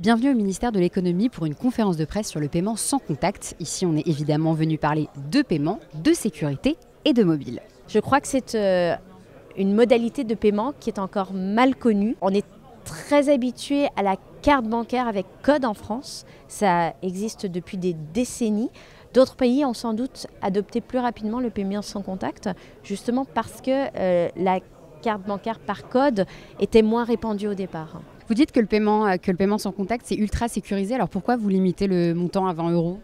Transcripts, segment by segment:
Bienvenue au ministère de l'économie pour une conférence de presse sur le paiement sans contact. Ici, on est évidemment venu parler de paiement, de sécurité et de mobile. Je crois que c'est une modalité de paiement qui est encore mal connue. On est très habitué à la carte bancaire avec code en France. Ça existe depuis des décennies. D'autres pays ont sans doute adopté plus rapidement le paiement sans contact, justement parce que la carte bancaire par code était moins répandue au départ. Vous dites que le paiement sans contact, c'est ultra sécurisé. Alors pourquoi vous limitez le montant à 20 €?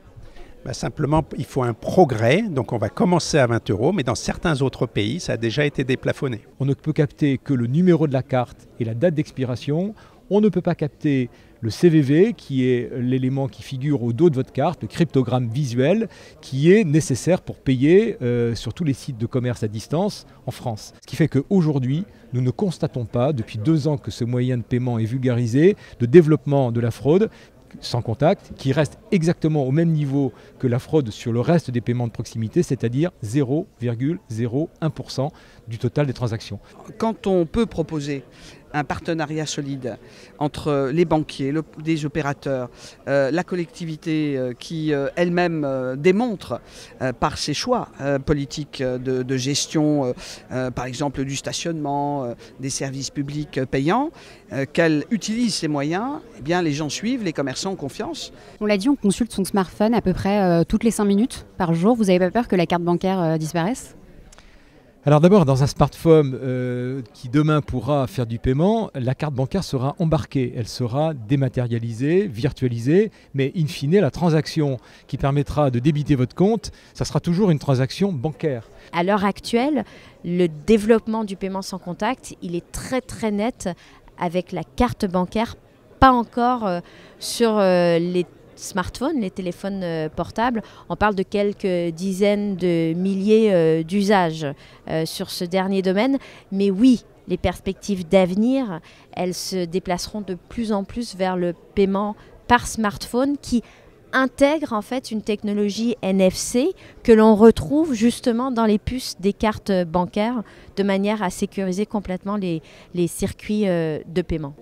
Simplement, il faut un progrès. Donc on va commencer à 20 €, mais dans certains autres pays, ça a déjà été déplafonné. On ne peut capter que le numéro de la carte et la date d'expiration. On ne peut pas capter le CVV, qui est l'élément qui figure au dos de votre carte, le cryptogramme visuel, qui est nécessaire pour payer sur tous les sites de commerce à distance en France. Ce qui fait qu'aujourd'hui, nous ne constatons pas, depuis 2 ans que ce moyen de paiement est vulgarisé, de développement de la fraude sans contact, qui reste exactement au même niveau que la fraude sur le reste des paiements de proximité, c'est-à-dire 0,01% du total des transactions. Quand on peut proposer un partenariat solide entre les banquiers, des opérateurs, la collectivité qui elle-même démontre par ses choix politiques de gestion, par exemple du stationnement, des services publics payants, qu'elle utilise ces moyens, eh bien les gens suivent, les commerçants ont confiance. On l'a dit, on consulte son smartphone à peu près toutes les 5 minutes par jour. Vous n'avez pas peur que la carte bancaire disparaisse ? Alors d'abord, dans un smartphone qui demain pourra faire du paiement, la carte bancaire sera embarquée, elle sera dématérialisée, virtualisée, mais in fine, la transaction qui permettra de débiter votre compte, ça sera toujours une transaction bancaire. À l'heure actuelle, le développement du paiement sans contact, il est très très net avec la carte bancaire, pas encore sur les smartphones, les téléphones portables. On parle de quelques dizaines de milliers d'usages sur ce dernier domaine. Mais oui, les perspectives d'avenir, elles se déplaceront de plus en plus vers le paiement par smartphone qui intègre en fait une technologie NFC que l'on retrouve justement dans les puces des cartes bancaires de manière à sécuriser complètement les circuits de paiement.